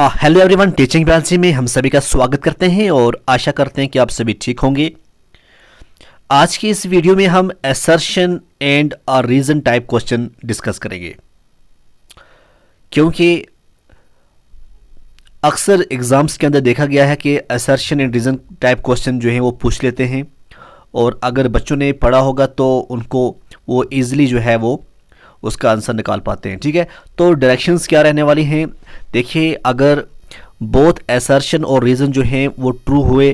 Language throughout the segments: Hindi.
हेलो एवरीवन, टीचिंग ब्रांच में हम सभी का स्वागत करते हैं और आशा करते हैं कि आप सभी ठीक होंगे। आज की इस वीडियो में हम assertion and reason type question discuss करेंगे, क्योंकि अक्सर एग्जाम्स के अंदर देखा गया है कि assertion and reason type question जो है वो पूछ लेते हैं, और अगर बच्चों ने पढ़ा होगा तो उनको वो ईजिली जो है वो उसका आंसर निकाल पाते हैं। ठीक है, तो डायरेक्शंस क्या रहने वाली हैं। देखिए, अगर बोथ असर्शन और रीज़न जो हैं वो ट्रू हुए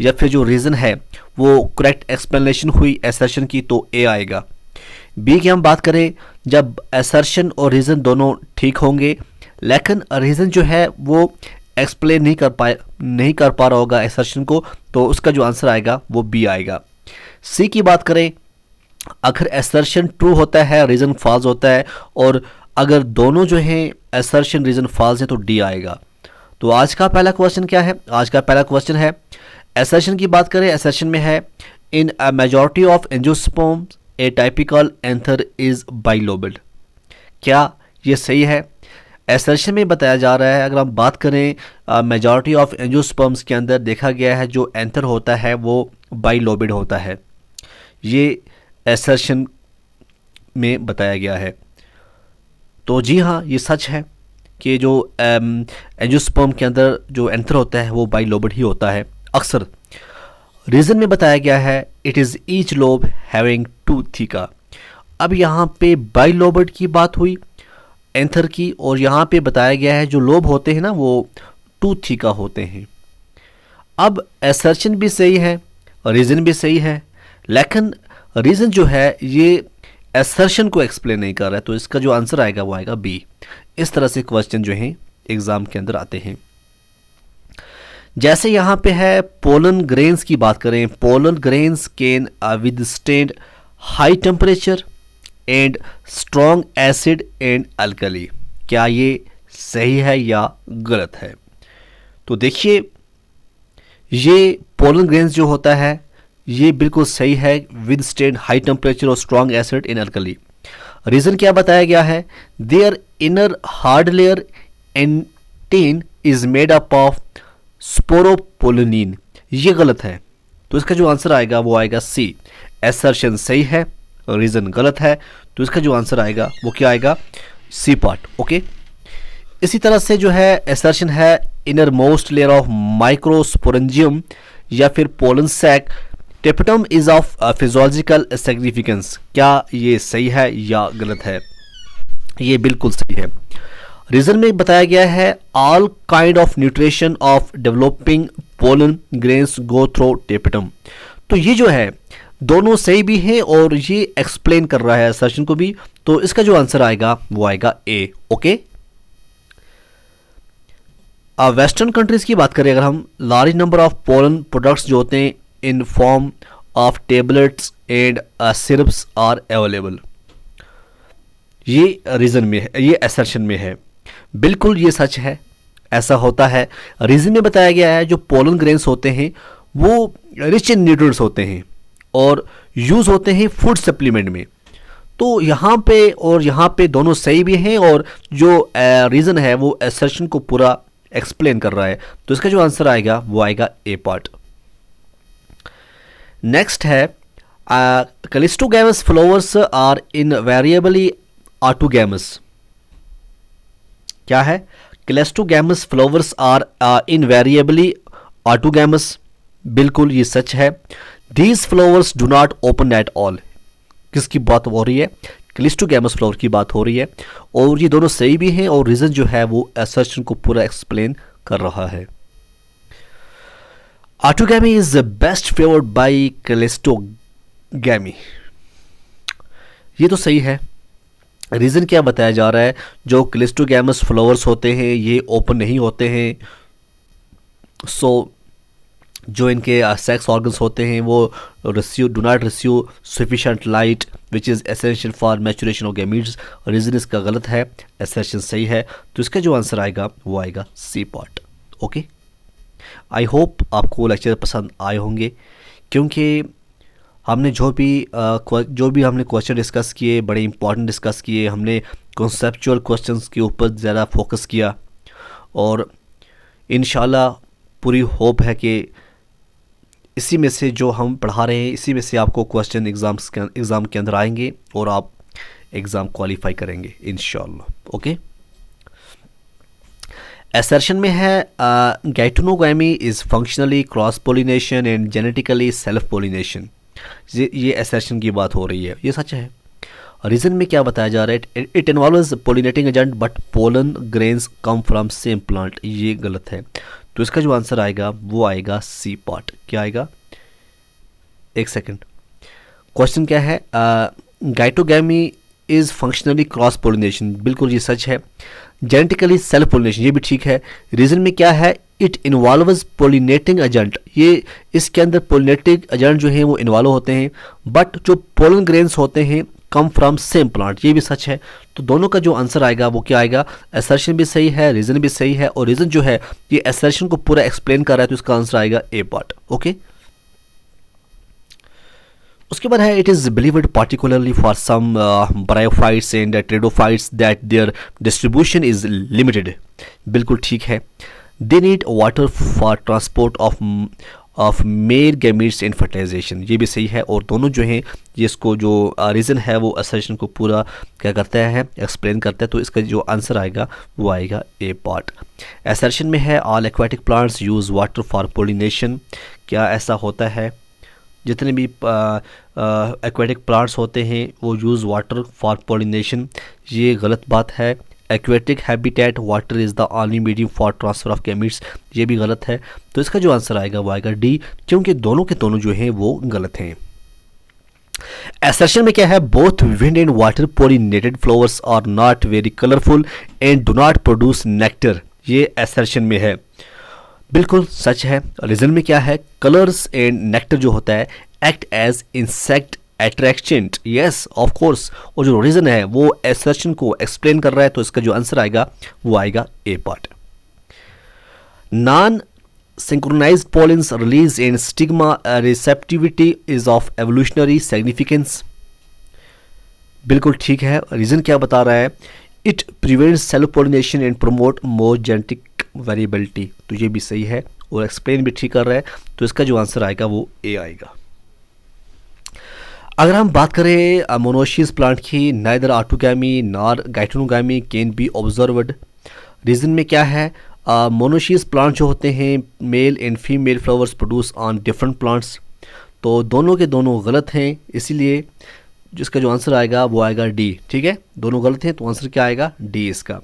या फिर जो रीज़न है वो करेक्ट एक्सप्लेनेशन हुई असर्शन की, तो ए आएगा। बी की हम बात करें, जब असर्शन और रीज़न दोनों ठीक होंगे लेकिन रीज़न जो है वो एक्सप्लेन नहीं कर पा रहा होगा असर्शन को, तो उसका जो आंसर आएगा वो बी आएगा। सी की बात करें, अगर असर्शन ट्रू होता है रीज़न फॉल्स होता है, और अगर दोनों जो हैं असर्शन रीज़न फॉल्स है तो डी आएगा। तो आज का पहला क्वेश्चन क्या है? आज का पहला क्वेश्चन है, असर्शन की बात करें, असर्शन में है in a majority of angiosperms a typical anther is bilobed. क्या ये सही है? असर्शन में बताया जा रहा है, अगर हम बात करें मेजॉरिटी ऑफ एंजियोस्पर्म्स के अंदर देखा गया है जो एंथर होता है वो बाइलोब्ड होता है। ये असर्शन में बताया गया है। तो जी हाँ, ये सच है कि जो एंजियोस्पर्म के अंदर जो एंथर होता है वो बाइलोब्ड ही होता है अक्सर। रीज़न में बताया गया है it is each lobe having two theca. अब यहाँ पे बाइलोब्ड की बात हुई एंथर की, और यहाँ पे बताया गया है जो लोब होते हैं ना वो टू थीका होते हैं। अब असर्शन भी सही है, रीज़न भी सही है, लेकिन रीज़न जो है ये असर्शन को एक्सप्लेन नहीं कर रहा है, तो इसका जो आंसर आएगा वो आएगा बी। इस तरह से क्वेश्चन जो हैं एग्जाम के अंदर आते हैं। जैसे यहाँ पे है पोलन ग्रेन्स की बात करें, pollen grains can withstand high temperature and strong acid and alkali. क्या ये सही है या गलत है? तो देखिए, ये पोलन ग्रेन्स जो होता है ये बिल्कुल सही है, विद स्टैंड हाई टेम्परेचर और strong acid in alkali. Reason क्या बताया गया है? Their inner hard layer intine is made up of sporopollenin. ये गलत है, तो इसका जो आंसर आएगा वो आएगा सी। असर्शन सही है, रीज़न गलत है, तो इसका जो आंसर आएगा वो क्या आएगा? C part. ओके, इसी तरह से जो है असर्शन है inner most layer of microsporangium या फिर pollen sac tapetum is of physiological significance. क्या ये सही है या गलत है? ये बिल्कुल सही है। रीजन में बताया गया है all kind of nutrition of developing pollen grains go through tapetum. तो ये जो है दोनों सही भी हैं और ये एक्सप्लेन कर रहा है असर्शन को भी, तो इसका जो आंसर आएगा वो आएगा ए। ओके, वेस्टर्न कंट्रीज की बात करें अगर हम, large number of pollen products जो होते हैं in form of tablets and syrups are available. ये रीजन में है, ये असर्शन में है। बिल्कुल ये सच है, ऐसा होता है। रीजन में बताया गया है जो पोलन ग्रेन्स होते हैं वो रिच इन न्यूट्रिएंट्स होते हैं और यूज होते हैं फूड सप्लीमेंट में। तो यहाँ पे और यहाँ पे दोनों सही भी हैं, और जो रीजन है वो असर्शन को पूरा एक्सप्लेन कर रहा है, तो इसका जो आंसर आएगा वो आएगा ए पार्ट। नेक्स्ट है cleistogamous flowers are invariably autogamous. क्या है? Cleistogamous flowers are invariably autogamous. बिल्कुल ये सच है। These flowers do not open at all. किसकी बात हो रही है? क्लिस्टोगैमस फ्लावर की बात हो रही है, और ये दोनों सही भी हैं, और रीजन जो है वो असर्शन को पूरा एक्सप्लेन कर रहा है। Autogamy is best favoured by cleistogamy. ये तो सही है। रीजन क्या बताया जा रहा है? जो क्लिस्टोगैमस फ्लावर्स होते हैं ये ओपन नहीं होते हैं, सो जो इनके सेक्स ऑर्गन्स होते हैं वो do not receive sufficient light which is essential for maturation of gametes. Reason इसका गलत है, असर्शन सही है, तो इसका जो आंसर आएगा वो आएगा C part. Okay, I hope आपको लेक्चर पसंद आए होंगे, क्योंकि हमने जो भी हमने क्वेश्चन डिस्कस किए बड़े इंपॉर्टेंट डिस्कस किए। हमने कॉन्सेप्चुअल क्वेश्चंस के ऊपर ज़्यादा फोकस किया, और इंशाल्लाह पूरी होप है कि इसी में से जो हम पढ़ा रहे हैं इसी में से आपको क्वेश्चन एग्ज़ाम के अंदर आएंगे और आप एग्ज़ाम क्वालिफाई करेंगे इंशाल्लाह। ओके, असर्शन में है geitonogamy is functionally cross pollination and genetically self pollination. ये असर्शन की बात हो रही है, ये सच है। रीज़न में क्या बताया जा रहा है, it involves pollinating agent but pollen grains come from same plant. ये गलत है, तो इसका जो आंसर आएगा वो आएगा सी पार्ट। क्या आएगा, एक सेकंड, क्वेश्चन क्या है, गाइटोगैमी इज़ फंक्शनली क्रॉस पोलिनेशन, बिल्कुल ये सच है। जेनेटिकली सेल्फ पोलिनेशन, ये भी ठीक है। रीज़न में क्या है, इट इन्वॉल्व्स पोलिनेटिंग एजेंट, ये इसके अंदर पोलिनेटिंग एजेंट जो हैं वो इन्वॉल्व होते हैं, बट जो पोलन ग्रेन्स होते हैं कम फ्रॉम सेम प्लांट, ये भी सच है। तो दोनों का जो आंसर आएगा वो क्या आएगा, असर्शन भी सही है, रीज़न भी सही है, और रीज़न जो है ये असर्शन को पूरा एक्सप्लेन कर रहा है, तो इसका आंसर आएगा ए पार्ट। ओके, उसके बाद है, it is believed particularly for some bryophytes and pteridophytes that their distribution is limited. बिल्कुल ठीक है, they need water for transport of male gametes in fertilisation, ये भी सही है। और दोनों जो हैं ये इसको जो रीज़न है वो असर्शन को पूरा क्या करता है, एक्सप्लेन करता है, तो इसका जो आंसर आएगा वो आएगा ए पार्ट। असर्शन में है, all aquatic plants use water for pollination. क्या ऐसा होता है, जितने भी एक्वेटिक प्लांट्स होते हैं वो यूज़ वाटर फॉर पोलिनेशन, ये गलत बात है। Aquatic habitat water is the only medium for transfer of gametes, ये भी गलत है। तो इसका जो आंसर आएगा वो आएगा डी, क्योंकि दोनों के दोनों जो हैं वो गलत हैं। असर्शन में क्या है, both wind and water pollinated flowers are not very colourful and do not produce nectar, ये असर्शन में है, बिल्कुल सच है। रीज़न में क्या है, कलर्स एंड नेक्टर जो होता है act as insect attractant, yes of course, और जो रीज़न है वो असर्शन को एक्सप्लेन कर रहा है, तो इसका जो आंसर आएगा वो आएगा A part. Non synchronised pollens release in stigma receptivity is of evolutionary significance, बिल्कुल ठीक है। रीज़न क्या बता रहा है, it prevents self pollination and promote more genetic variability, तो ये भी सही है और एक्सप्लेन भी ठीक कर रहा है, तो इसका जो आंसर आएगा वो ए आएगा। अगर हम बात करें मोनोशियस प्लांट की, neither autogamy nor geitonogamy can be observed. Reason में क्या है, मोनोशियस प्लांट जो होते हैं male and female flowers produce on different plants, तो दोनों के दोनों गलत हैं, इसीलिए जिसका जो आंसर आएगा वो आएगा डी। ठीक है, दोनों गलत हैं, तो आंसर क्या आएगा, डी इसका।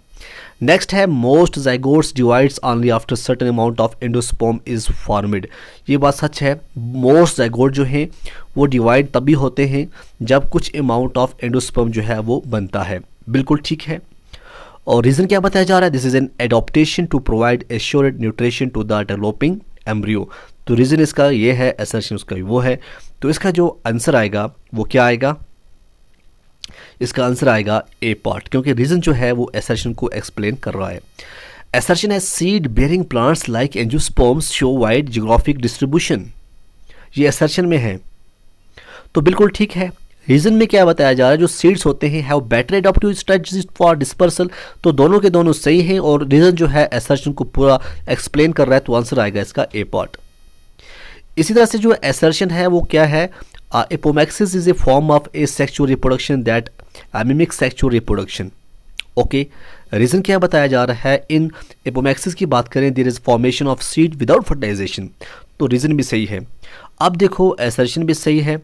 नेक्स्ट है, most zygotes divides only after certain amount of endosperm is formed, ये बात सच है। मोस्ट जाइगोट जो हैं वो डिवाइड तभी होते हैं जब कुछ अमाउंट ऑफ एंडोस्पर्म जो है वो बनता है, बिल्कुल ठीक है। और रीज़न क्या बताया जा रहा है, this is an adaptation to provide assured nutrition to the developing embryo, तो रीज़न इसका ये है, असर्शन उसका वो है, तो इसका जो आंसर आएगा वो क्या आएगा, इसका आंसर आएगा ए पार्ट, क्योंकि रीज़न जो है वो असर्शन को एक्सप्लेन कर रहा है। असर्शन है, seed bearing plants like angiosperms show wide geographic distribution, ये असर्शन में है, तो बिल्कुल ठीक है। रीज़न में क्या बताया जा रहा है, जो सीड्स होते हैं have better adaptive strategies for dispersal, तो दोनों के दोनों सही हैं, और रीज़न जो है असर्शन को पूरा एक्सप्लेन कर रहा है, तो आंसर आएगा इसका ए पार्ट। इसी तरह से जो असर्शन है वो क्या है, apomixis is a form of asexual reproduction that mimics sexual reproduction. Okay, reason क्या बताया जा रहा है, इन एपोमैक्सिस की बात करें, there is formation of seed without fertilization, तो रीज़न भी सही है। अब देखो असर्शन भी सही है,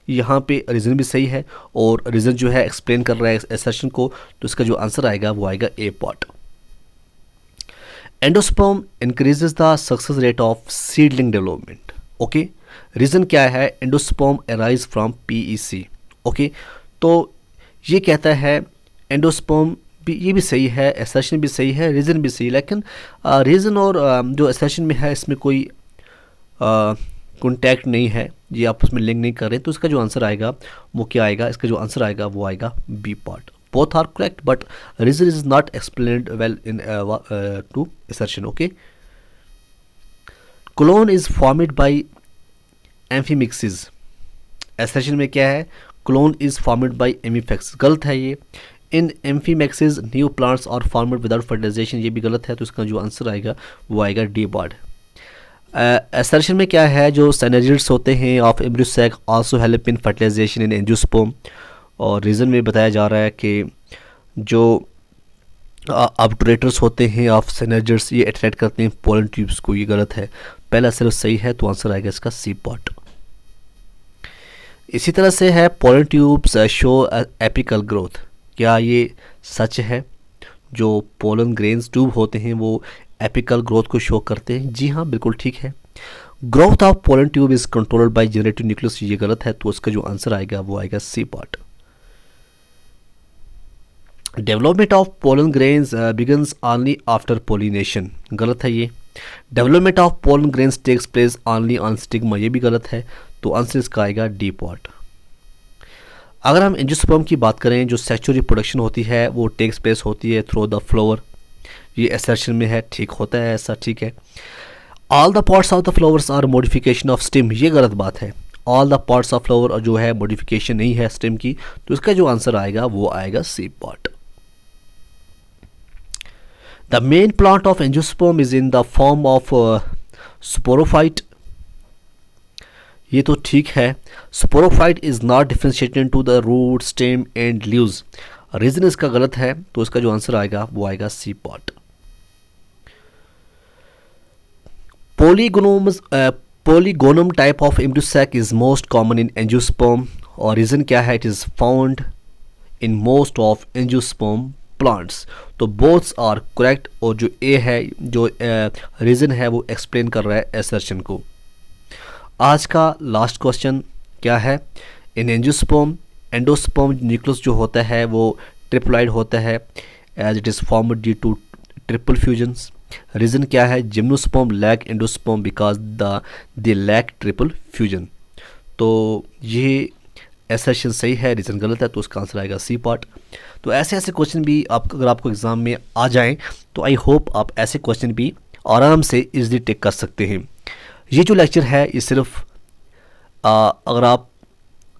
यहाँ पे रीज़न भी सही है, और रीज़न जो है एक्सप्लेन कर रहा है असर्शन को, तो इसका जो आंसर आएगा वो आएगा A part. Endosperm increases the success rate of seedling development. Okay, reason क्या है, endosperm arise from PEC. Okay, तो ये कहता है एंडोस्पर्म भी, ये भी सही है, असर्शन भी सही है, रीज़न भी सही, लेकिन रीज़न और जो असर्शन में है इसमें कोई कॉन्टैक्ट नहीं है, ये आपस में लिंक नहीं कर रहे, तो इसका जो आंसर आएगा वो क्या आएगा, इसका जो आंसर आएगा वो आएगा B part. Both are correct but reason is not explained well in to assertion. Okay, clone is formed by amphimixis, assertion में क्या है, clone is formed by amphimixis, गलत है ये। In amphimixis new plants are formed without fertilization, ये भी गलत है, तो इसका जो आंसर आएगा वो आएगा डी बर्ड। असर्शन में क्या है, जो सिनर्जिड्स होते हैं of embryo sac also help in fertilization in angiosperm, और रीज़न में बताया जा रहा है कि जो ऑब्टूरेटर्स होते हैं ऑफ सिनर्जिड्स ये अट्रैक्ट करते हैं पोलन ट्यूब्स को, ये गलत है। पहला सिर्फ सही है, तो आंसर आएगा इसका सी पॉट। इसी तरह से है pollen tubes show apical growth, क्या ये सच है? जो पोलन ग्रेन्स ट्यूब होते हैं वो एपिकल ग्रोथ को शो करते हैं। जी हाँ, बिल्कुल ठीक है। Growth of pollen tube is controlled by generative nucleus, ये गलत है, तो उसका जो आंसर आएगा वो आएगा C part. Development of pollen grains begins only after pollination, गलत है ये। Development of pollen grains takes place only on stigma, ये भी गलत है, तो आंसर इसका आएगा डी पार्ट। अगर हम एंजियोस्पर्म की बात करें, जो सेक्सुअल रिप्रोडक्शन होती है वो टेक्स प्लेस होती है थ्रू द फ्लावर, ये असर्शन में है, ठीक होता है ऐसा, ठीक है। All the parts of the flowers are modification of stem, ये गलत बात है। All the parts of flower जो है मॉडिफिकेशन नहीं है स्टेम की, तो इसका जो आंसर आएगा वो आएगा C part. The main plant of angiosperm is in the form of sporophyte, ये तो ठीक है। Sporophyte is not differentiated into the root, stem and leaves, reason इसका गलत है, तो इसका जो आंसर आएगा वो आएगा C part. Polygonum type of embryo sac is most common in angiosperm, और रीजन क्या है? It is found in most of angiosperm plants, तो बोथ्स आर करेक्ट, और जो ए है, जो रीजन है वो एक्सप्लेन कर रहा है असर्शन को। आज का लास्ट क्वेश्चन क्या है? इन एंजियोस्पर्म एंडोस्पर्म न्यूक्लियस जो होता है वो ट्रिप्लॉइड होता है, as it is formed due to triple fusions. Reason क्या है? Gymnosperm lack endosperm because they lack triple fusion, तो ये असर्शन सही है, रीज़न गलत है, तो उसका आंसर आएगा सी पार्ट। तो ऐसे ऐसे क्वेश्चन भी अगर आपको एग्ज़ाम में आ जाएं, तो आई होप आप ऐसे क्वेश्चन भी आराम से इजीली टेक कर सकते हैं। ये जो लेक्चर है ये सिर्फ अगर आप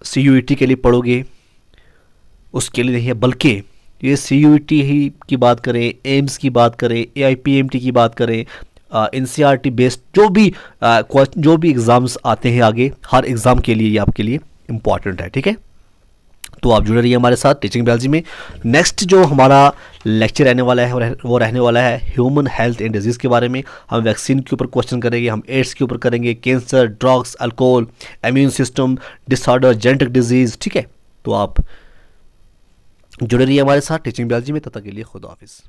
CUET के लिए पढ़ोगे उसके लिए नहीं है, बल्कि ये CUET ही की बात करें, एम्स की बात करें, AIPMT की बात करें, NCERT बेस्ड जो भी एग्ज़ाम्स आते हैं आगे, हर एग्ज़ाम के लिए ये आपके लिए इम्पॉर्टेंट है, ठीक है। तो आप जुड़े रहिए हमारे साथ टीचिंग बायोलॉजी में। नेक्स्ट जो हमारा लेक्चर रहने वाला है वो रहने वाला है ह्यूमन हेल्थ एंड डिजीज़ के बारे में। हम वैक्सीन के ऊपर क्वेश्चन करेंगे, हम एड्स के ऊपर करेंगे, cancer, drugs, alcohol, immune system disorder, genetic disease, ठीक है। तो आप जुड़े रहिए हमारे साथ टीचिंग बायोलॉजी में, तब तक के लिए खुदा हाफिज़।